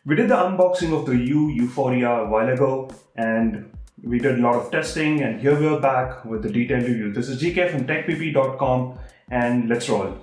We did the unboxing of the Yuphoria a while ago, and we did a lot of testing, and here we are back with the detailed review. This is GK from TechPP.com, and let's roll.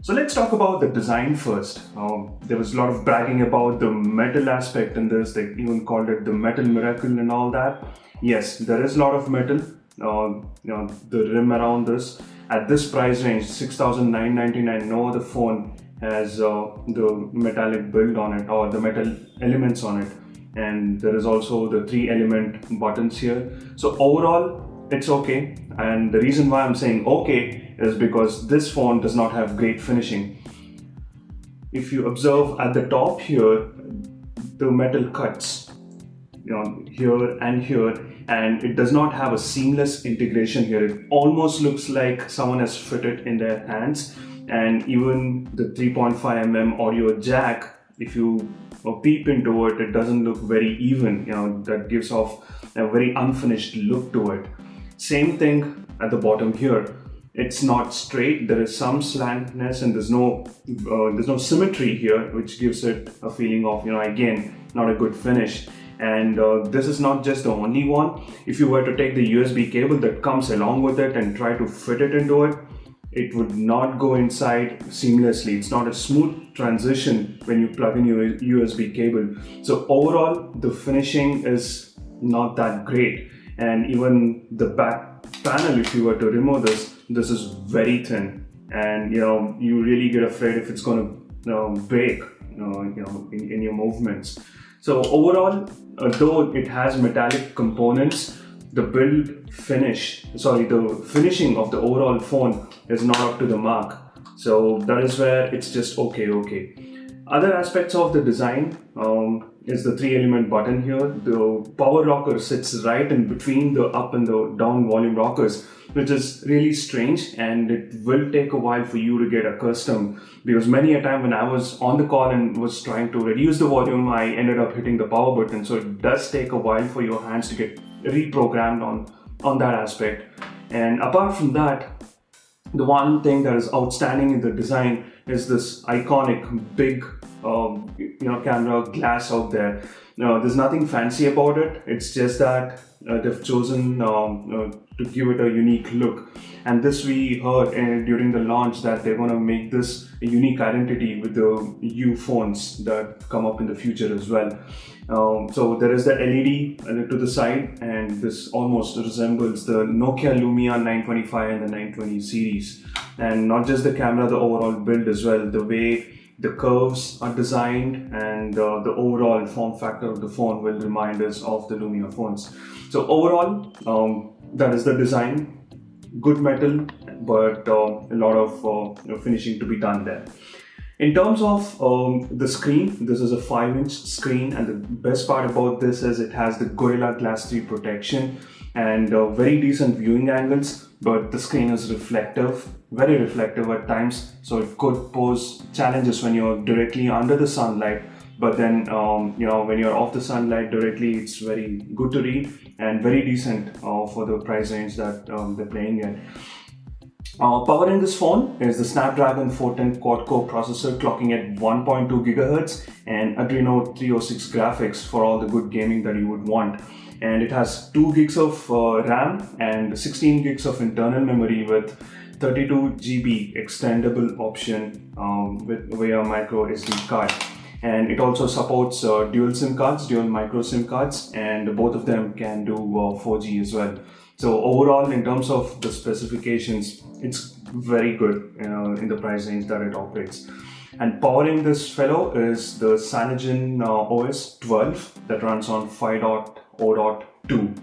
So let's talk about the design first. There was a lot of bragging about the metal aspect in this. They even called it the metal miracle and all that. Yes, there is a lot of metal. The rim around this at this price range, $6,999. No other phone has the metallic build on it or the metal elements on it. And there is also the 3-element buttons here. So overall, it's okay. And the reason why I'm saying okay is because this phone does not have great finishing. If you observe at the top here, the metal cuts here and here, and it does not have a seamless integration here. It almost looks like someone has fit it in their hands. And even the 3.5mm audio jack, if you peep into it, it doesn't look very even. That gives off a very unfinished look to it. Same thing at the bottom here. It's not straight. There is some slantness, and there's no symmetry here, which gives it a feeling of again, not a good finish. And this is not just the only one. If you were to take the USB cable that comes along with it and try to fit it into it, it would not go inside seamlessly. It's not a smooth transition when you plug in your USB cable. So overall, the finishing is not that great. And even the back panel, if you were to remove this is very thin. And you really get afraid if it's going to break in your movements. So overall, though it has metallic components, the finishing of the overall phone is not up to the mark. So that is where it's just okay. Other aspects of the design is the 3-element button here. The power rocker sits right in between the up and the down volume rockers, which is really strange, and it will take a while for you to get accustomed, because many a time when I was on the call and was trying to reduce the volume, I ended up hitting the power button. So it does take a while for your hands to get reprogrammed on that aspect. And apart from that, the one thing that is outstanding in the design is this iconic big camera glass out there. There's nothing fancy about it. It's just that they've chosen to give it a unique look. And this we heard during the launch, that they're going to make this a unique identity with the U phones that come up in the future as well. So there is the LED to the side, and this almost resembles the Nokia Lumia 925 and the 920 series. And not just the camera, the overall build as well, the way the curves are designed, and the overall form factor of the phone will remind us of the Lumia phones. So overall, that is the design. Good metal, but a lot of finishing to be done there. In terms of the screen, this is a 5-inch screen, and the best part about this is it has the Gorilla Glass 3 protection and very decent viewing angles, but the screen is reflective, very reflective at times, so it could pose challenges when you're directly under the sunlight. But then when you're off the sunlight directly, it's very good to read and very decent for the price range that they're playing at. Powering this phone is the Snapdragon 410 quad-core processor, clocking at 1.2 GHz and Adreno 306 graphics for all the good gaming that you would want. And it has 2 gigs of RAM and 16 gigs of internal memory with 32 GB extendable option via micro SD card. And it also supports dual SIM cards, dual micro SIM cards, and both of them can do 4G as well. So overall, in terms of the specifications, it's very good in the price range that it operates. And powering this fellow is the Cyanogen OS 12 that runs on 5.0.2.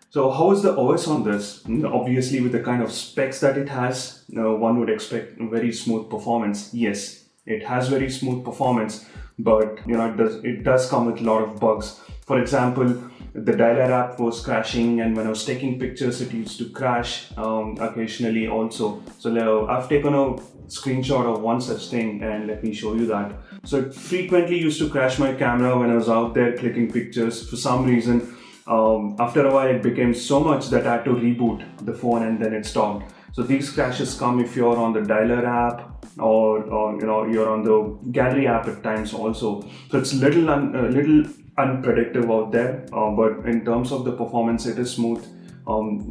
So how is the OS on this? Obviously, with the kind of specs that it has, one would expect very smooth performance. Yes, it has very smooth performance, but it does come with a lot of bugs. For example, the dialer app was crashing, and when I was taking pictures, it used to crash occasionally also. So I've taken a screenshot of one such thing, and let me show you that. So it frequently used to crash my camera when I was out there clicking pictures. For some reason, after a while, it became so much that I had to reboot the phone, and then it stopped. So these crashes come if you're on the dialer app, or you're on the gallery app at times also. So it's little unpredictable out there, but in terms of the performance, it is smooth.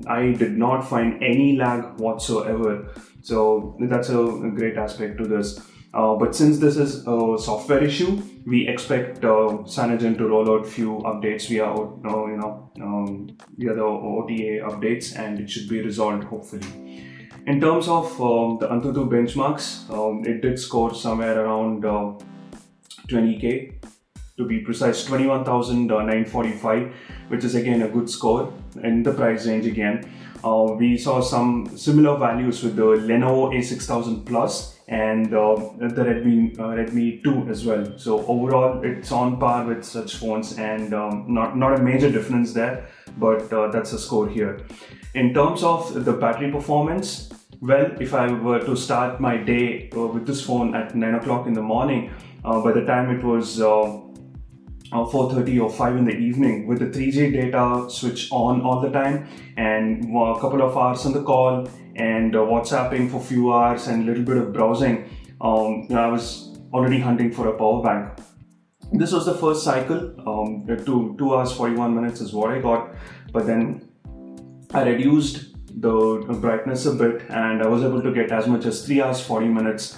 I did not find any lag whatsoever, so that's a great aspect to this. But since this is a software issue, we expect Cyanogen to roll out few updates via the OTA updates, and it should be resolved hopefully. In terms of the Antutu benchmarks, it did score somewhere around 20k, to be precise, 21,945, which is again a good score in the price range again. We saw some similar values with the Lenovo A6000 Plus and the Redmi 2 as well. So overall, it's on par with such phones, and not a major difference there, but that's the score here. In terms of the battery performance, well, if I were to start my day with this phone at 9 o'clock in the morning, by the time it was 4:30 or 5 in the evening, with the 3G data switch on all the time, and a couple of hours on the call, and WhatsApping for a few hours, and a little bit of browsing, I was already hunting for a power bank. This was the first cycle. 2 hours 41 minutes is what I got, but then I reduced the brightness a bit, and I was able to get as much as 3 hours 40 minutes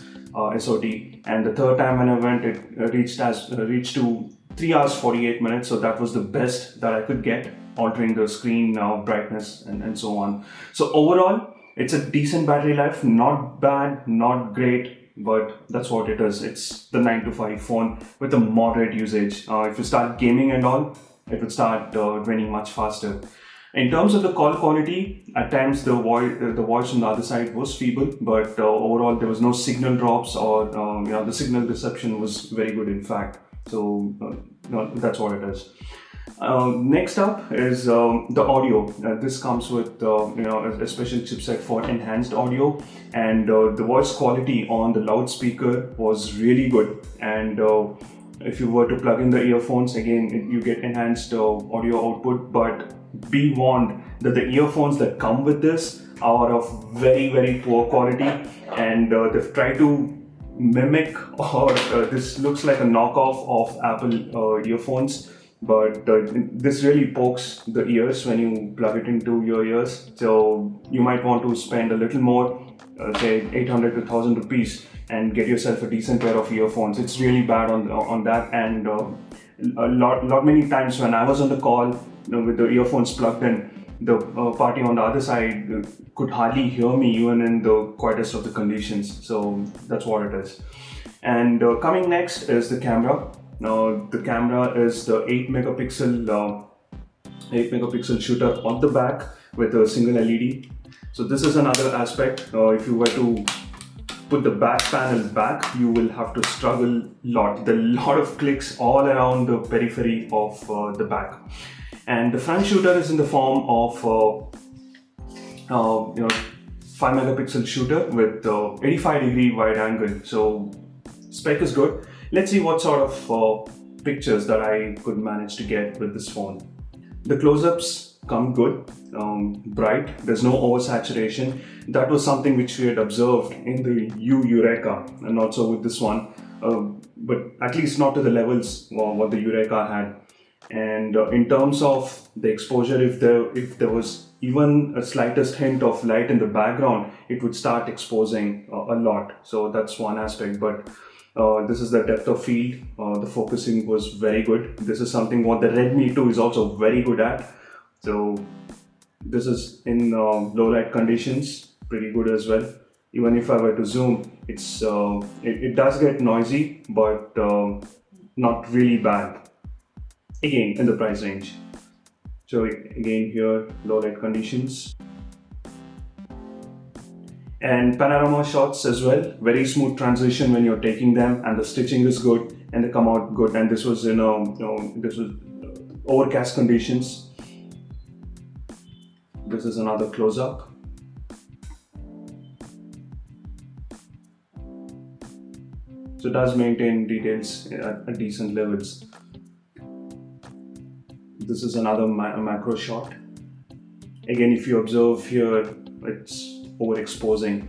SOT. And the third time when I went, it reached to 3 hours 48 minutes. So that was the best that I could get, altering the screen brightness and so on. So overall, it's a decent battery life, not bad, not great, but that's what it is. It's the 9 to 5 phone with a moderate usage. If you start gaming and all, it would start draining much faster. In terms of the call quality, at times the voice on the other side was feeble, but overall there was no signal drops, or the signal reception was very good in fact. So that's what it is. Next up is the audio. This comes with a special chipset for enhanced audio, and the voice quality on the loudspeaker was really good. And if you were to plug in the earphones, again you get enhanced audio output, but be warned that the earphones that come with this are of very, very poor quality, and they've tried to mimic, or this looks like a knockoff of Apple earphones, but this really pokes the ears when you plug it into your ears. So you might want to spend a little more, say 800 to 1,000 rupees, and get yourself a decent pair of earphones. It's really bad on that, and many times when I was on the call with the earphones plugged in, the party on the other side could hardly hear me even in the quietest of the conditions. So that's what it is. And coming next is the camera. Now the camera is the 8 megapixel shooter on the back with a single LED. So this is another aspect. If you were to put the back panel back, you will have to struggle a lot. There are a lot of clicks all around the periphery of the back. And the front shooter is in the form of 5 megapixel shooter with 85-degree wide angle. So spec is good. Let's see what sort of pictures that I could manage to get with this phone. The close-ups come good, bright. There's no oversaturation. That was something which we had observed in the Yureka, and also with this one, but at least not to the levels what the Yureka had. And in terms of the exposure, if there was even a slightest hint of light in the background, it would start exposing a lot. So that's one aspect. But this is the depth of field. The focusing was very good. This is something what the Redmi 2 is also very good at. So this is in low light conditions, pretty good as well. Even if I were to zoom, it does get noisy, but not really bad. Again, in the price range. So again here, low light conditions. And panorama shots as well. Very smooth transition when you're taking them, and the stitching is good, and they come out good. And this was this was overcast conditions. This is another close-up. So it does maintain details at decent levels. This is another macro shot. Again, if you observe here, it's overexposing.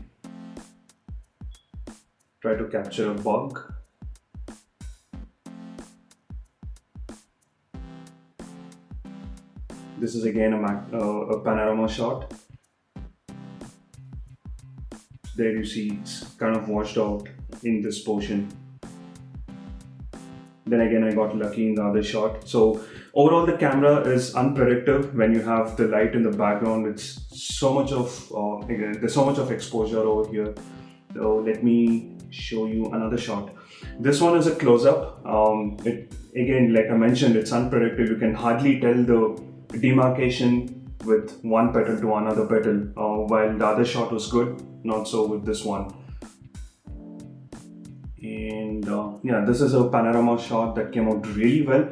Try to capture a bug. This is again a panorama shot. There you see it's kind of washed out in this portion. Then again I got lucky in the other shot. So overall the camera is unpredictable when you have the light in the background. It's so much of again, there's so much of exposure over here. So let me show you another shot. This one is a close-up. Again, like I mentioned, it's unpredictable. You can hardly tell the demarcation with one petal to another petal, while the other shot was good, not so with this one. And yeah, this is a panorama shot that came out really well,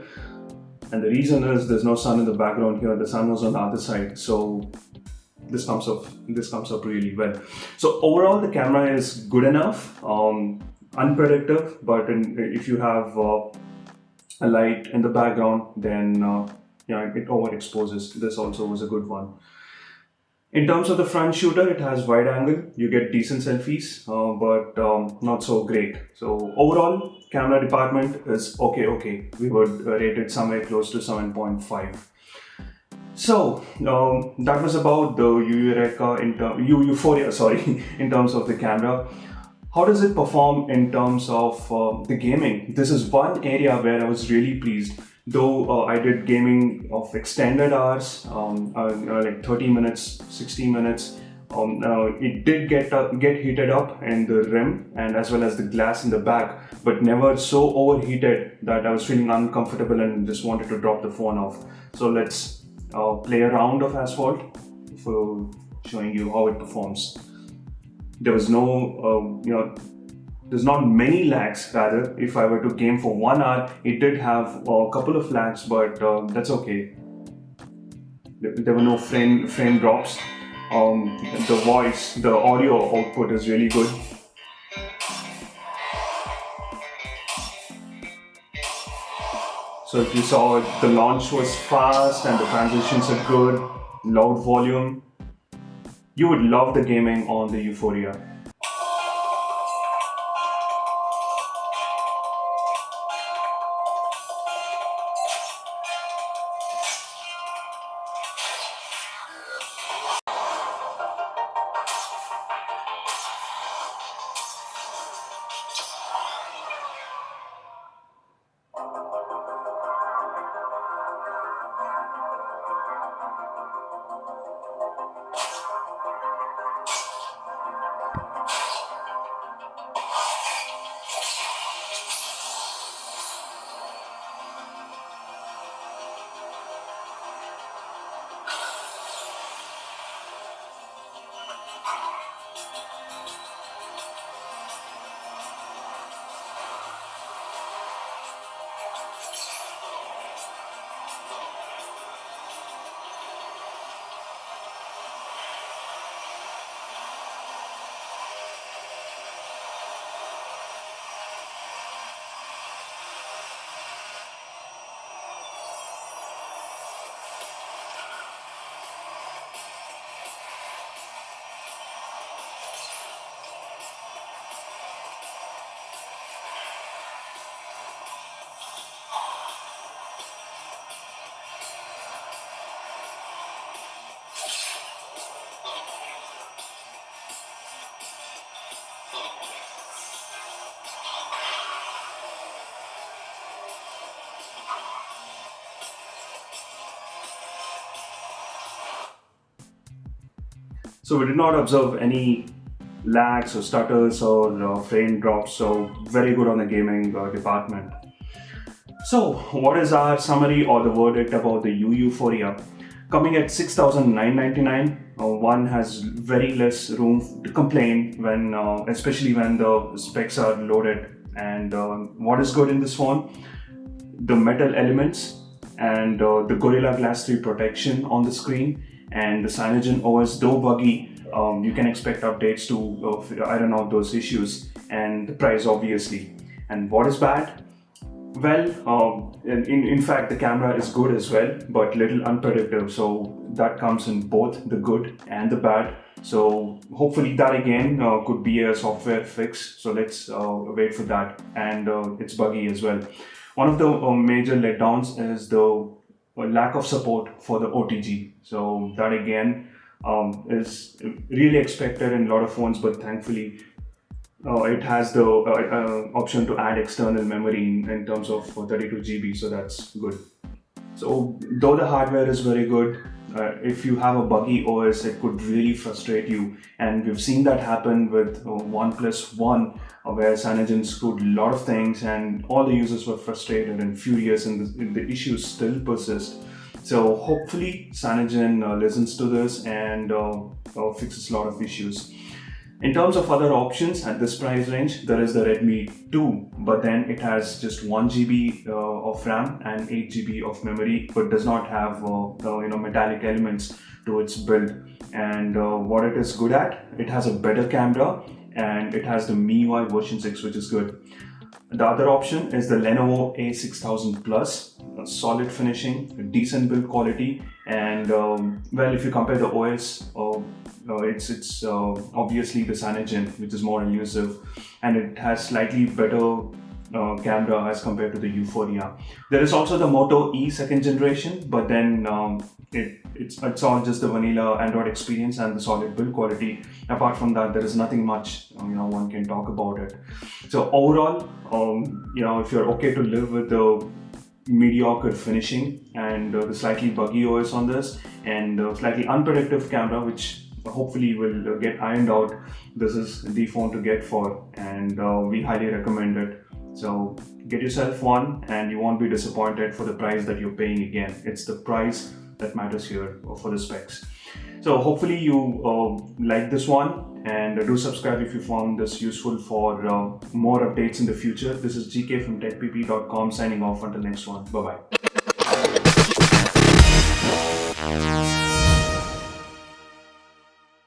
and the reason is there's no sun in the background here. The sun was on the other side, so this comes up really well. So overall the camera is good enough, unpredictable, but if you have a light in the background, then yeah, it overexposes. This also was a good one. In terms of the front shooter, it has wide angle. You get decent selfies, but not so great. So overall, camera department is okay. We would rate it somewhere close to 7.5. So that was about the Yureka Yuphoria, sorry, in terms of the camera. How does it perform in terms of the gaming? This is one area where I was really pleased. Though I did gaming of extended hours, like 30 minutes, 60 minutes, it did get heated up in the rim and as well as the glass in the back, but never so overheated that I was feeling uncomfortable and just wanted to drop the phone off. So let's play a round of Asphalt for showing you how it performs. There was no, there's not many lags. Rather, if I were to game for 1 hour, it did have a couple of lags, but that's okay. There were no frame drops. The voice, the audio output is really good. So if you saw it, the launch was fast and the transitions are good, loud volume. You would love the gaming on the Yuphoria. So we did not observe any lags or stutters or frame drops, so very good on the gaming department. So what is our summary or the verdict about the Yuphoria? Coming at $6,999, one has very less room to complain when, especially when the specs are loaded. And what is good in this phone? The metal elements and the Gorilla Glass 3 protection on the screen, and the Cyanogen OS, though buggy, you can expect updates to iron out those issues, and the price obviously. And what is bad? Well, in fact, the camera is good as well, but little unpredictable. So that comes in both the good and the bad. So hopefully that again could be a software fix. So let's wait for that. And it's buggy as well. One of the major letdowns is the lack of support for the OTG. So that again is really expected in a lot of phones, but thankfully it has the option to add external memory in terms of 32 GB, so that's good. So though the hardware is very good, if you have a buggy OS, it could really frustrate you, and we've seen that happen with OnePlus One, where Cyanogen screwed a lot of things and all the users were frustrated and furious, and the issues still persist. So hopefully Cyanogen listens to this and fixes a lot of issues. In terms of other options at this price range, there is the Redmi 2, but then it has just 1 GB of RAM and 8 GB of memory, but does not have metallic elements to its build. And what it is good at, it has a better camera and it has the MIUI version 6, which is good. The other option is the Lenovo A6000 Plus, solid finishing, decent build quality, and well, if you compare the OS, it's obviously the Cyanogen, which is more elusive, and it has slightly better camera as compared to the Yuphoria. There is also the Moto E second generation, but then it's all just the vanilla Android experience and the solid build quality. Apart from that, there is nothing much one can talk about it. So overall, if you're okay to live with the mediocre finishing and the slightly buggy OS on this and slightly unpredictable camera, which hopefully will get ironed out, this is the phone to get for, and we highly recommend it. So get yourself one and you won't be disappointed for the price that you're paying. Again, it's the price that matters here for the specs. So hopefully you like this one, and do subscribe if you found this useful for more updates in the future. This is GK from TechPP.com signing off until next one. Bye bye.